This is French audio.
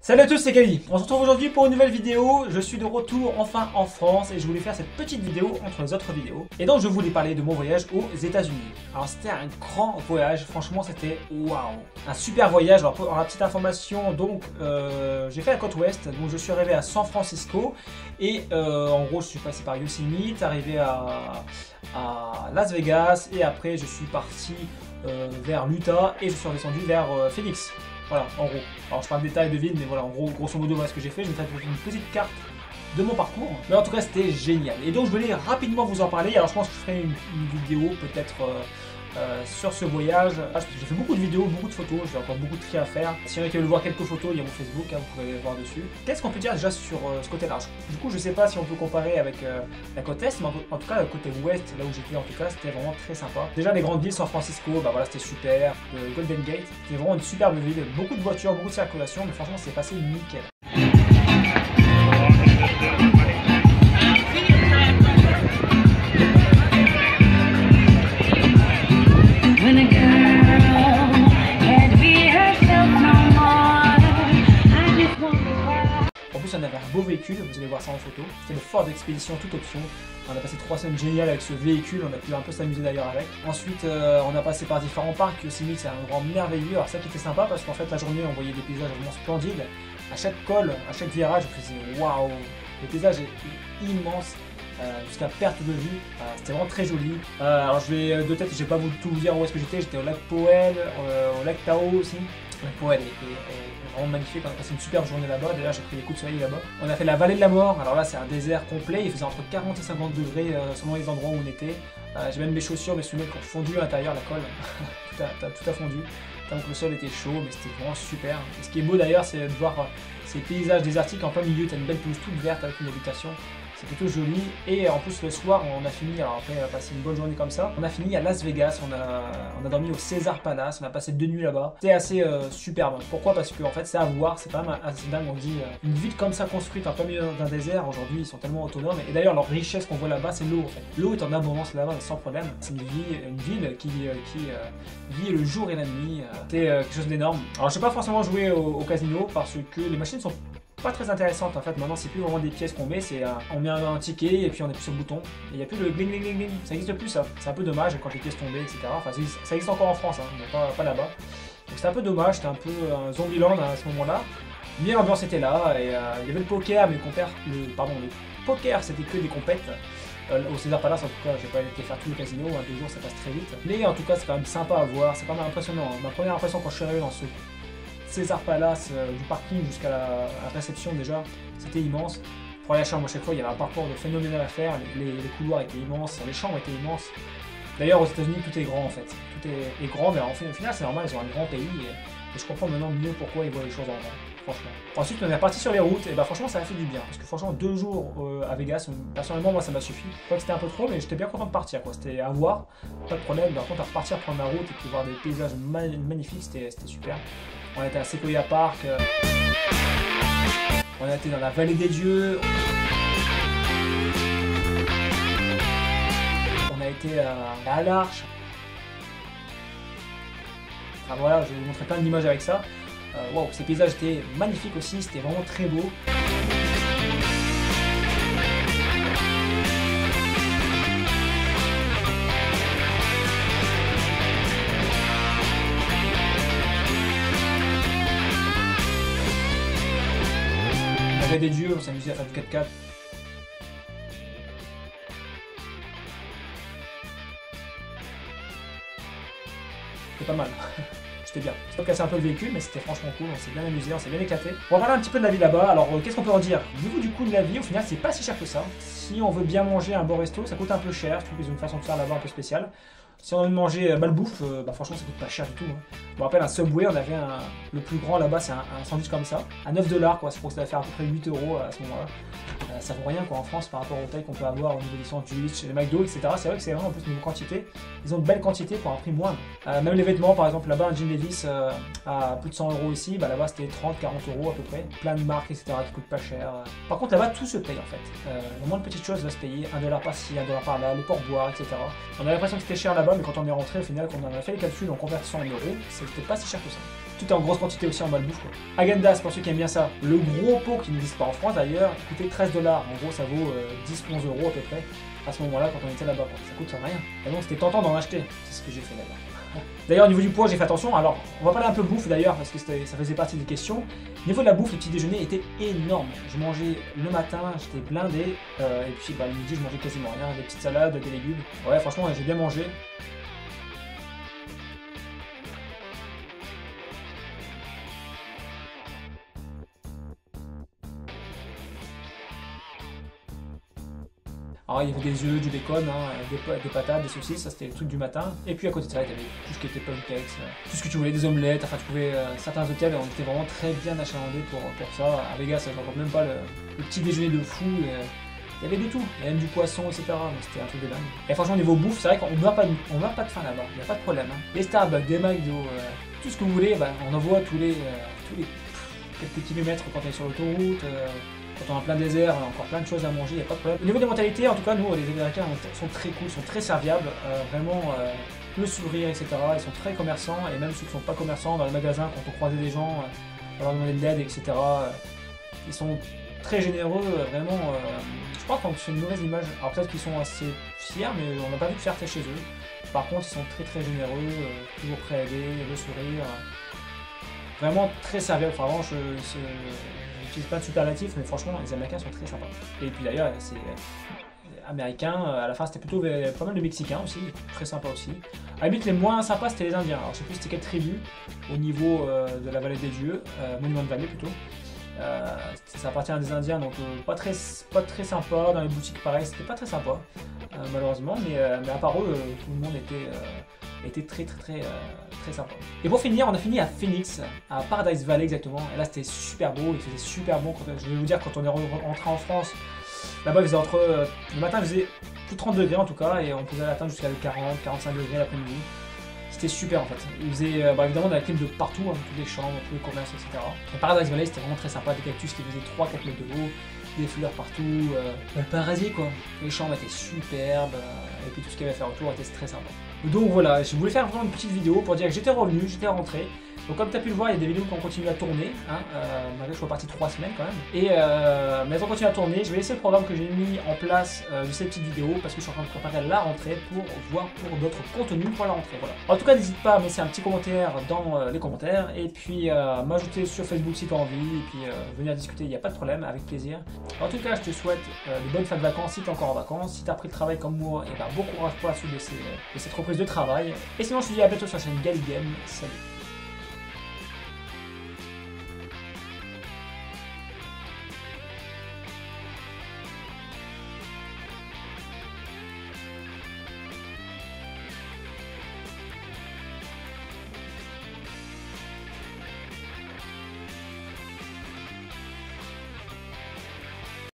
Salut à tous, c'est Kali. On se retrouve aujourd'hui pour une nouvelle vidéo. Je suis de retour enfin en France et je voulais faire cette petite vidéo entre les autres vidéos. Et donc je voulais parler de mon voyage aux États-Unis. Alors c'était un grand voyage, franchement c'était waouh, un super voyage. Alors pour la petite information, donc j'ai fait la côte ouest, donc je suis arrivé à San Francisco et en gros je suis passé par Yosemite, arrivé à Las Vegas et après je suis parti vers l'Utah et je suis redescendu vers Phoenix. Voilà, en gros. Alors je parle de détails de ville, mais voilà, en gros, grosso modo, voilà ce que j'ai fait. Je vais faire une petite carte de mon parcours. Mais en tout cas, c'était génial. Et donc, je voulais rapidement vous en parler. Alors, je pense que je ferai une vidéo peut-être sur ce voyage. J'ai fait beaucoup de vidéos, beaucoup de photos. J'ai encore beaucoup de tri à faire. Si vous voulez voir quelques photos, il y a mon Facebook, hein, vous pouvez les voir dessus. Qu'est-ce qu'on peut dire déjà sur ce côté-là? Du coup, je sais pas si on peut comparer avec la côte est, mais en tout cas, le côté ouest, là où j'étais, en tout cas, c'était vraiment très sympa. Déjà, les grandes villes, San Francisco, bah voilà, c'était super. Le Golden Gate, c'était vraiment une superbe ville. Beaucoup de voitures, beaucoup de circulation, mais franchement, c'est passé nickel. En plus, on avait un beau véhicule, vous allez voir ça en photo. C'était le Ford Expedition toute option. On a passé 3 semaines géniales avec ce véhicule, on a pu un peu s'amuser d'ailleurs avec. Ensuite, on a passé par différents parcs. Yosemite, c'est un endroit merveilleux. Alors ça qui était sympa parce qu'en fait la journée on voyait des paysages vraiment splendides. À chaque col, à chaque virage, je faisais waouh, le paysage est immense. Jusqu'à perte de vue, c'était vraiment très joli. Alors je vais de tête, je vais pas tout vous dire où est-ce que j'étais au lac Powell, au lac Tahoe aussi. Le lac Powell est vraiment magnifique, on a passé une superbe journée là-bas, d'ailleurs j'ai pris des coups de soleil là-bas. On a fait la vallée de la mort, alors là c'est un désert complet, il faisait entre 40 et 50 degrés selon les endroits où on était. J'ai même mes chaussures, mes semelles qui ont fondu à l'intérieur, la colle, tout a fondu. Donc le sol était chaud, mais c'était vraiment super. Et ce qui est beau d'ailleurs, c'est de voir ces paysages désertiques en plein milieu, tu as une belle pelouse toute verte avec une habitation. C'est plutôt joli. Et en plus le soir on a fini, alors après on a passé une bonne journée comme ça, on a fini à Las Vegas, on a dormi au Caesars Palace, on a passé 2 nuits là-bas. C'était assez superbe. Pourquoi? Parce que en fait c'est à voir, c'est quand même assez dingue. On dit une ville comme ça construite en plein milieu d'un désert, aujourd'hui ils sont tellement autonomes. Et d'ailleurs leur richesse qu'on voit là-bas, c'est l'eau en fait. L'eau est en abondance là-bas sans problème. C'est une ville qui vit le jour et la nuit. C'est quelque chose d'énorme. Alors je sais pas forcément jouer au casino parce que les machines sont pas très intéressante en fait. Maintenant c'est plus vraiment des pièces qu'on met, c'est on met un ticket et puis on appuie sur le bouton et il n'y a plus le gling gling gling gling, ça n'existe plus ça. C'est un peu dommage quand les pièces tombaient, etc. Enfin ça existe encore en France, hein, mais pas là-bas, donc c'est un peu dommage. C'était un peu un Zombieland à ce moment là, mais l'ambiance était là et il y avait le poker, mais le poker c'était que des compètes. Au Caesars Palace en tout cas, j'ai pas été faire tout le casino, 2 jours ça passe très vite, mais en tout cas c'est quand même sympa à voir, c'est quand même impressionnant. Ma première impression quand je suis arrivé dans ce Caesars Palace, du parking jusqu'à la réception déjà, c'était immense. Pour aller à la chambre à chaque fois, il y avait un parcours de phénoménal à faire, les couloirs étaient immenses, les chambres étaient immenses. D'ailleurs aux États-Unis tout est grand en fait, tout est grand, mais au final c'est normal, ils ont un grand pays et je comprends maintenant mieux pourquoi ils voient les choses en grand, franchement. Ensuite on est reparti sur les routes et bah franchement ça a fait du bien, parce que franchement 2 jours à Vegas, personnellement moi ça m'a suffi. Je crois que c'était un peu trop, mais j'étais bien content de partir quoi, c'était à voir, pas de problème. Par contre à repartir, prendre la route et puis voir des paysages magnifiques, c'était super. On était à Sequoia Park, on était dans la vallée des dieux, on a été à l'Arche. Enfin voilà, je vais vous montrer plein d'images avec ça. Wow, ces paysages étaient magnifiques aussi, c'était vraiment très beau. On avait des dieux, on s'amusait à faire du 4x4. C'était pas mal. C'était bien. J'ai cassé un peu le véhicule, mais c'était franchement cool, on s'est bien amusé, on s'est bien éclaté. On va parler un petit peu de la vie là-bas. Alors qu'est-ce qu'on peut en dire? Au niveau du coût de la vie, au final c'est pas si cher que ça. Si on veut bien manger un bon resto, ça coûte un peu cher. Je trouve qu'ils ont une façon de faire là-bas un peu spéciale. Si on veut manger malbouffe, bah franchement ça coûte pas cher du tout. Hein. Je me rappelle un Subway, on avait le plus grand là-bas, c'est un sandwich comme ça, à 9 $ quoi, je crois que ça va faire à peu près 8 € à ce moment-là. Ça vaut rien quoi en France par rapport aux tailles qu'on peut avoir au niveau des sandwichs, les McDo, etc. C'est vrai que c'est vraiment en plus niveau quantité, ils ont de belles quantités pour un prix moindre. Même les vêtements, par exemple là-bas un jean Levi's à plus de 100 € ici, bah là-bas c'était 30-40 € à peu près. Plein de marques, etc. qui coûtent pas cher. Par contre là-bas tout se paye en fait. Le moins de petites choses va se payer, 1 $ par-ci, 1 $ par-là, les pourboires, etc. On a l'impression que c'était cher là-bas, mais quand on est rentré au final, quand on a fait les calculs en convertissant en euros, c'était pas si cher que ça. tout est en grosse quantité aussi en malbouffe quoi. Häagen-Dazs, pour ceux qui aiment bien ça, le gros pot qui n'existe pas en France d'ailleurs, coûtait 13 $. En gros, ça vaut 10-11 € à peu près à ce moment-là quand on était là-bas. Ça coûte rien. Et donc c'était tentant d'en acheter. C'est ce que j'ai fait d'ailleurs. D'ailleurs, au niveau du poids, j'ai fait attention. Alors, on va parler un peu bouffe d'ailleurs, parce que ça faisait partie des questions. Au niveau de la bouffe, le petit déjeuner était énorme. Je mangeais le matin, j'étais blindé. Et puis, le midi, je mangeais quasiment rien. Des petites salades, des légumes. Ouais, franchement, j'ai bien mangé. Alors il y avait des œufs, du bacon, hein, des patates, des saucisses, ça c'était le truc du matin. Et puis à côté de ça, il y avait tout ce qui était pancakes, tout ce que tu voulais, des omelettes, enfin tu pouvais... certains hôtels, on était vraiment très bien achalandés pour ça. À Vegas, ça ne raconte même pas le petit déjeuner de fou. Il y avait de tout, il y avait même du poisson, etc. Donc c'était un truc de dingue. Et franchement, au niveau bouffe, c'est vrai qu'on ne meurt pas de faim là-bas, il n'y a pas de problème. Hein. Les Starbucks, des McDo, tout ce que vous voulez, on en voit tous les quelques kilomètres quand on est sur l'autoroute. Quand on est en plein désert, on a encore plein de choses à manger, il n'y a pas de problème. Au niveau des mentalités, en tout cas, nous, les Américains, sont très cool, sont très serviables, vraiment le sourire, etc. Ils sont très commerçants, et même ceux qui ne sont pas commerçants, dans les magasins, quand on croisait des gens, on leur demandait de l'aide, etc. Ils sont très généreux, vraiment. Je crois qu'on fait une mauvaise image. Alors peut-être qu'ils sont assez fiers, mais on n'a pas vu de fierté chez eux. Par contre, ils sont très très généreux, toujours prêts à aider, le sourire. Vraiment très serviables, enfin, vraiment, j'utilise pas de superlatif, mais franchement, les Américains sont très sympas. Et puis d'ailleurs, c'est américain, à la fin c'était plutôt pas mal de Mexicains aussi, très sympa aussi. À la limite, les moins sympas c'était les Indiens. Alors je sais plus c'était quelle tribu au niveau de la vallée des dieux, Monument Valley plutôt. Ça appartient à des Indiens, donc pas très sympa. Dans les boutiques pareil, c'était pas très sympa, malheureusement, mais à part eux, tout le monde était très sympa. Et pour finir, on a fini à Phoenix, à Paradise Valley exactement. Et là c'était super beau, il faisait super bon. Je vais vous dire, quand on est rentré en France, là-bas il faisait le matin il faisait plus de 30 degrés en tout cas, et on pouvait atteindre jusqu'à 40-45 degrés l'après-midi. C'était super en fait. Il faisait évidemment de la clim de partout, hein, toutes les chambres, tous les commerces, etc. Et Paradise Valley c'était vraiment très sympa, des cactus qui faisaient 3-4 mètres de haut, des fleurs partout, le paradis quoi. Les chambres étaient superbes, et puis tout ce qu'il y avait à faire autour était très sympa. Donc voilà, je voulais faire vraiment une petite vidéo pour dire que j'étais revenu, j'étais rentré. Donc comme tu as pu le voir, il y a des vidéos qui ont continué à tourner, hein, malgré que je sois parti 3 semaines quand même. Et mais elles ont continué à tourner. Je vais laisser le programme que j'ai mis en place de ces petites vidéos parce que je suis en train de préparer la rentrée pour voir pour d'autres contenus pour la rentrée. Voilà. En tout cas, n'hésite pas à me laisser un petit commentaire dans les commentaires et puis m'ajouter sur Facebook si tu as envie et puis venir discuter, il n'y a pas de problème, avec plaisir. En tout cas, je te souhaite de bonnes fins de vacances si tu es encore en vacances. Si tu as pris le travail comme moi, et bon courage pour la suite de cette reprise de travail. Et sinon, je te dis à bientôt sur la chaîne Galigame. Salut.